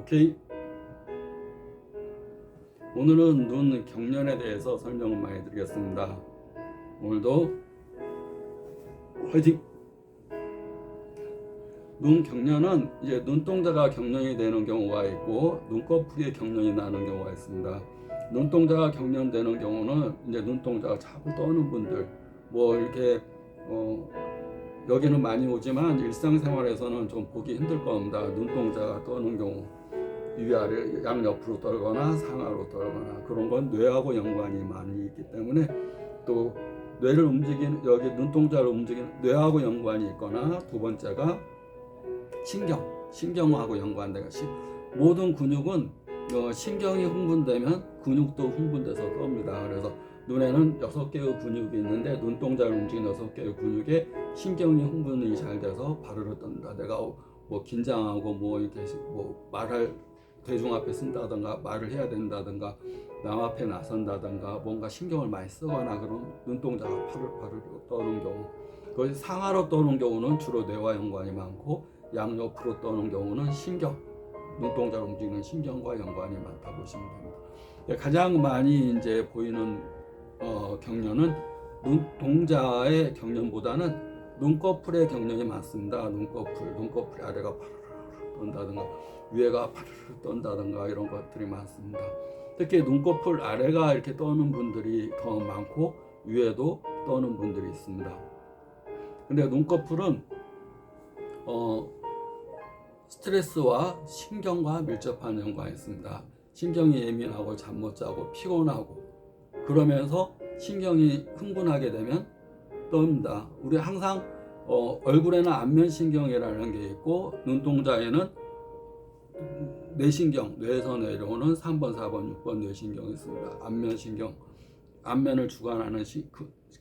오케이. 오늘은 눈 경련에 대해서 설명을 많이 드리겠습니다. 오늘도 화이팅! 눈 경련은 이제 눈동자가 경련이 되는 경우가 있고 눈꺼풀이 경련이 나는 경우가 있습니다. 눈동자가 경련되는 경우는 이제 눈동자가 자꾸 떠는 분들, 뭐 이렇게 여기는 많이 오지만 일상생활에서는 좀 보기 힘들 겁니다. 눈동자가 떠는 경우, 위아래 양옆으로 떨거나 상하로 떨거나, 그런 건 뇌하고 연관이 많이 있기 때문에, 또 뇌를 움직이는, 여기 눈동자를 움직이는 뇌하고 연관이 있거나, 두 번째가 신경하고 연관돼가, 모든 근육은 신경이 흥분되면 근육도 흥분돼서 떱니다. 그래서 눈에는 6개의 근육이 있는데, 눈동자를 움직이는 6개의 근육에 신경이 흥분이 잘 돼서 바르르 떤다. 내가 뭐 긴장하고 뭐 이렇게 뭐 말할, 대중 앞에 쓴다든가 말을 해야 된다든가 남 앞에 나선다든가 뭔가 신경을 많이 쓰거나 그런 눈동자가 파르르 떠는 경우, 거기 상하로 떠는 경우는 주로 뇌와 연관이 많고, 양옆으로 떠는 경우는 눈동자를 움직이는 신경과 연관이 많다 보시면 됩니다. 가장 많이 이제 보이는 경련은 눈동자의 경련보다는 눈꺼풀의 경련이 많습니다. 눈꺼풀 아래가 파르르 떤다든가 위에가 파르르 떤다든가 이런 것들이 많습니다. 특히 눈꺼풀 아래가 이렇게 떠는 분들이 더 많고 위에도 떠는 분들이 있습니다. 근데 눈꺼풀은 스트레스와 신경과 밀접한 연관이 있습니다. 신경이 예민하고 잠 못 자고 피곤하고 그러면서 신경이 흥분하게 되면 떱니다. 우리 항상 얼굴에는 안면신경이라는 게 있고, 눈동자에는 뇌신경, 뇌에서 내려오는 3번, 4번, 6번 뇌신경이 있습니다. 안면신경, 안면을 주관하는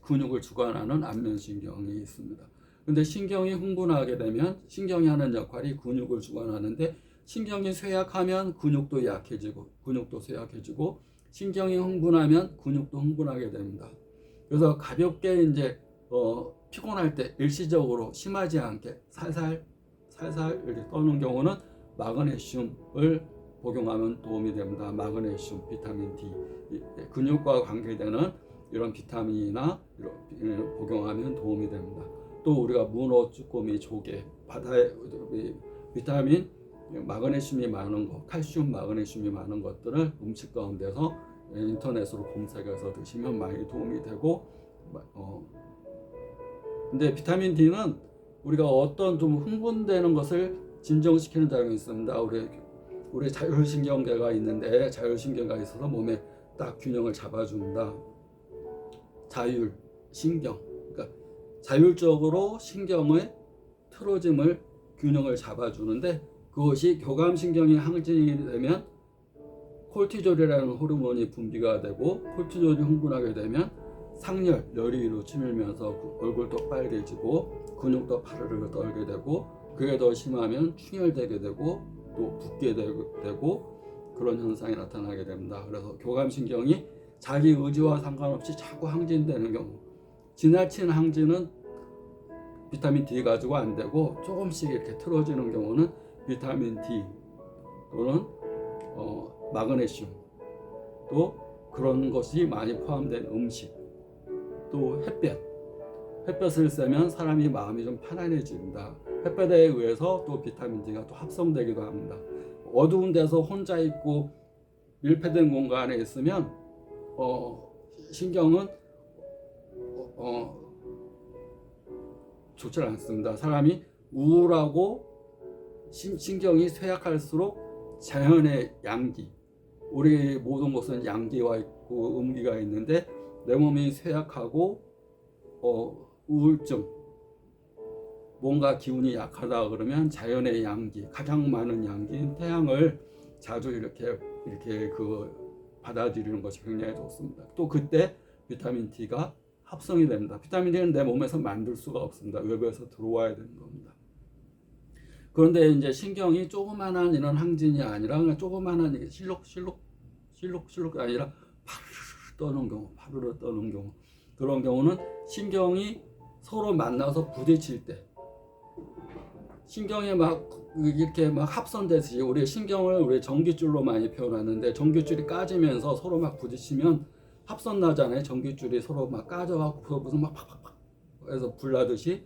근육을 주관하는 안면신경이 있습니다. 근데 신경이 흥분하게 되면 신경이 하는 역할이 근육을 주관하는데, 신경이 쇠약하면 근육도 약해지고 근육도 쇠약해지고, 신경이 흥분하면 근육도 흥분하게 됩니다. 그래서 가볍게 이제 피곤할 때 일시적으로 심하지 않게 살살 이렇게 떠는 경우는 마그네슘을 복용하면 도움이 됩니다. 마그네슘, 비타민 D, 근육과 관계되는 이런 비타민이나 복용하면 도움이 됩니다. 또 우리가 문어, 쭈꾸미, 조개, 바다에 비타민, 마그네슘이 많은 것, 칼슘, 마그네슘이 많은 것들을 음식 가운데서 인터넷으로 검색해서 드시면 많이 도움이 되고, 근데 비타민 D는 우리가 어떤 좀 흥분되는 것을 진정시키는 작용이 있습니다. 우리 자율신경계가 있는데, 자율신경계가 있어서 몸에 딱 균형을 잡아줍니다. 자율신경, 그러니까 자율적으로 신경의 틀어짐을, 균형을 잡아주는데, 그것이 교감신경이 항진이 되면 콜티졸이라는 호르몬이 분비가 되고, 콜티졸이 흥분하게 되면 상열, 열이 치밀면서 얼굴도 빨개지고 근육도 파르르 떨게 되고, 그게 더 심하면 충혈되게 되고 또 붓게 되고 그런 현상이 나타나게 됩니다. 그래서 교감신경이 자기 의지와 상관없이 자꾸 항진되는 경우, 지나친 항진은 비타민 D 가지고 안 되고 조금씩 이렇게 틀어지는 경우는 비타민 D 또는 마그네슘, 또 그런 것이 많이 포함된 음식, 또 햇볕을 쐬면 사람이 마음이 좀 편안해집니다. 햇볕에 의해서 또 비타민 D가 또 합성되기도 합니다. 어두운 데서 혼자 있고 밀폐된 공간에 있으면 신경은 좋지 않습니다. 사람이 우울하고 신경이 쇠약할수록 자연의 양기, 우리 모든 것은 양기와 있고 음기가 있는데, 내 몸이 쇠약하고 우울증, 뭔가 기운이 약하다 그러면 자연의 양기, 가장 많은 양기인 태양을 자주 이렇게 받아들이는 것이 굉장히 좋습니다. 또 그때 비타민 D가 합성이 됩니다. 비타민 D는 내 몸에서 만들 수가 없습니다. 외부에서 들어와야 되는 겁니다. 그런데 이제 신경이 조그만한 이런 항진이 아니라, 그냥 조그만한 이게 실룩 아니라 파르르 떠는 경우, 그런 경우는 신경이 서로 만나서 부딪힐 때, 신경이 막 이렇게 막 합선되듯이 우리 신경을 우리 전깃줄로 많이 표현하는데 전깃줄이 까지면서 서로 막 부딪히면 합선 나잖아요. 전깃줄이 서로 막 까져갖고 무슨 막 팍팍팍 해서 불나듯이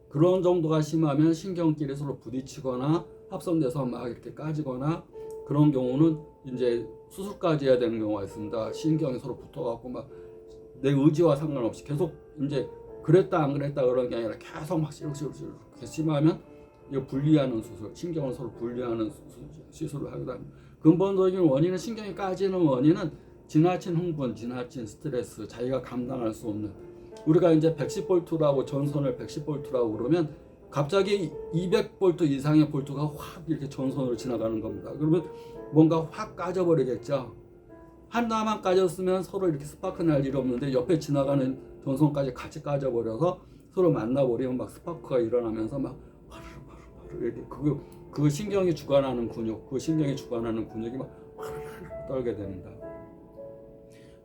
그런 정도가 심하면 신경끼리 서로 부딪히거나 합선돼서 막 이렇게 까지거나 그런 경우는 이제 수술까지 해야 되는 경우가 있습니다. 신경이 서로 붙어갖고 막 내 의지와 상관없이 계속 이제 그랬다 안 그랬다 그런 게 아니라 계속 막 시룩시룩 심하면 이거 분리하는 수술, 신경을 서로 분리하는 시술을 하게 됩니다. 근본적인 원인은 신경이 까지는 원인은 지나친 흥분, 지나친 스트레스, 자기가 감당할 수 없는 우리가 이제 110볼트라고 전선을 110볼트라고 그러면 갑자기 200볼트 이상의 볼트가 확 이렇게 전선으로 지나가는 겁니다. 그러면 뭔가 확 까져버리겠죠. 하나만 까졌으면 서로 이렇게 스파크 날 일이 없는데 옆에 지나가는 전선까지 같이 까져버려서 서로 만나버리면 막 스파크가 일어나면서 막 이렇게 그 신경이 주관하는 근육, 그 신경이 주관하는 근육이 막 떨게 됩니다.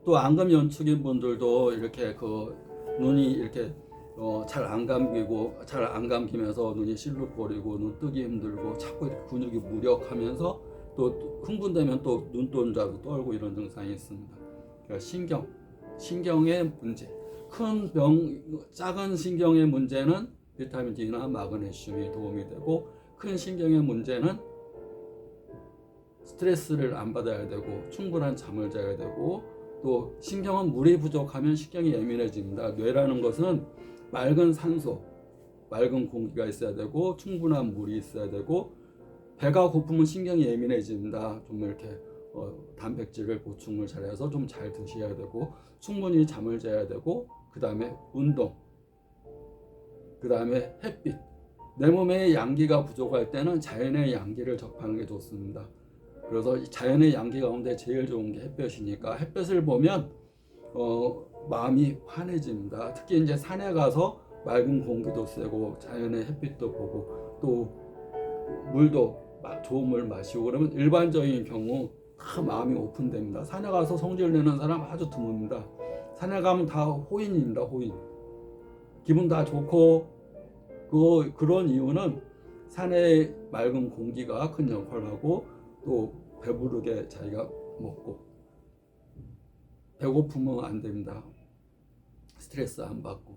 또 안감 연축인 분들도 이렇게 그 눈이 이렇게 잘 안 감기고 잘 안 감기면서 눈이 실룩거리고 눈 뜨기 힘들고 자꾸 이렇게 근육이 무력하면서 또 흥분되면 또 눈동자도 떨고 이런 증상이 있습니다. 그러니까 신경의 문제, 큰 병, 작은 신경의 문제는 비타민 D나 마그네슘이 도움이 되고 큰 신경의 문제는 스트레스를 안 받아야 되고 충분한 잠을 자야 되고 또 신경은 물이 부족하면 신경이 예민해집니다. 뇌라는 것은 맑은 산소, 맑은 공기가 있어야 되고 충분한 물이 있어야 되고 배가 고프면 신경이 예민해집니다. 좀 이렇게 단백질을 보충을 잘해서 좀 잘 드셔야 되고 충분히 잠을 자야 되고 그 다음에 운동, 그 다음에 햇빛. 내 몸에 양기가 부족할 때는 자연의 양기를 접하는 게 좋습니다. 그래서 자연의 양기 가운데 제일 좋은 게 햇볕이니까 햇볕을 보면 마음이 환해집니다. 특히 이제 산에 가서 맑은 공기도 쐬고 자연의 햇빛도 보고 또 물도 좋은 물 마시고 그러면 일반적인 경우 다 마음이 오픈됩니다. 산에 가서 성질 내는 사람 아주 드뭅니다. 산에 가면 다 호인입니다. 호인. 기분 다 좋고 그런 이유는 산의 맑은 공기가 큰 역할을 하고 또 배부르게 자기가 먹고 배고프면 안 됩니다. 스트레스 안 받고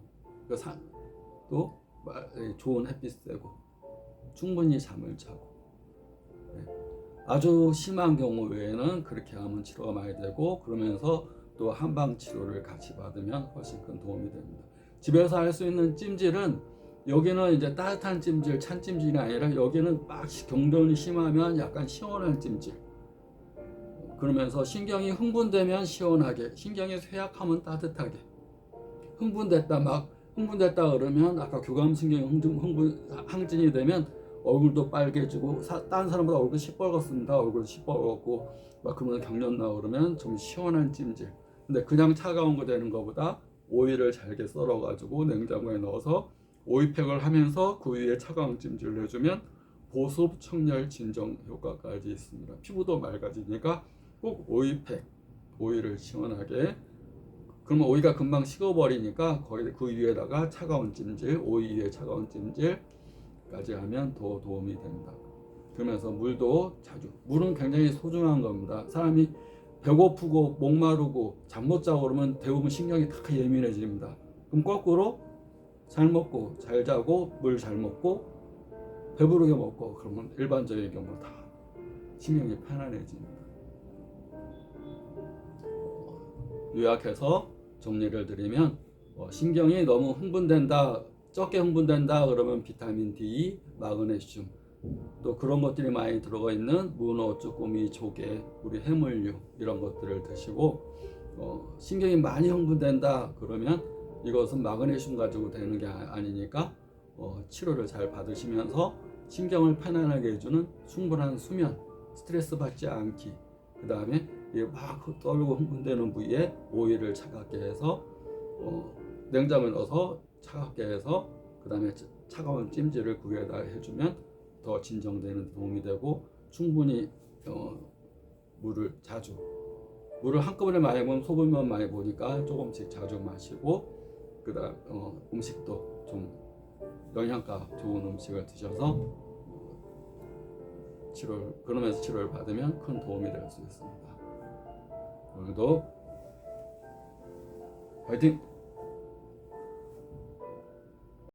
또 좋은 햇빛 쐬고 충분히 잠을 자고 아주 심한 경우 외에는 그렇게 하면 치료가 많이 되고 그러면서 또 한방 치료를 같이 받으면 훨씬 큰 도움이 됩니다. 집에서 할 수 있는 찜질은 여기는 이제 따뜻한 찜질, 찬 찜질이 아니라 여기는 막 경련이 심하면 약간 시원한 찜질. 그러면서 신경이 흥분되면 시원하게, 신경이 쇠약하면 따뜻하게. 흥분됐다 그러면 아까 교감신경이 항진이 되면 얼굴도 빨개지고 다른 사람보다 얼굴 시뻘겋습니다. 얼굴 시뻘겋고 막 그러면 경련 나고 그러면 좀 시원한 찜질. 근데 그냥 차가운 거 되는 것보다 오이를 잘게 썰어 가지고 냉장고에 넣어서 오이팩을 하면서 그 위에 차가운 찜질을 해주면 보습, 청열, 진정 효과까지 있습니다. 피부도 맑아지니까 꼭 오이팩, 오이를 시원하게 그러면 오이가 금방 식어버리니까 거기 그 위에다가 차가운 찜질, 오이 위에 차가운 찜질까지 하면 더 도움이 됩니다. 그러면서 물도 자주, 물은 굉장히 소중한 겁니다. 사람이 배고프고 목마르고 잠 못 자고 그러면 대부분 신경이 다 예민해집니다. 그럼 거꾸로 잘 먹고 잘 자고 물 잘 먹고 배부르게 먹고 그러면 일반적인 경우 다 신경이 편안해집니다. 요약해서 정리를 드리면 신경이 너무 흥분된다, 적게 흥분된다 그러면 비타민 D, 마그네슘 또 그런 것들이 많이 들어가 있는 문어, 쭈꾸미, 조개, 우리 해물류 이런 것들을 드시고 신경이 많이 흥분된다 그러면 이것은 마그네슘 가지고 되는 게 아니니까 치료를 잘 받으시면서 신경을 편안하게 해주는 충분한 수면, 스트레스 받지 않기 그 다음에 막 떨고 흥분되는 부위에 오일을 차갑게 해서 냉장고에 넣어서 차갑게 해서 그 다음에 차가운 찜질을 그 위에다 해주면 더 진정되는 도움이 되고 충분히 물을 한꺼번에 많이 먹으면 소변만 많이 보니까 조금씩 자주 마시고 그다음 음식도 좀 영양가 좋은 음식을 드셔서 그러면서 치료를 받으면 큰 도움이 될 수 있습니다. 오늘도 화이팅!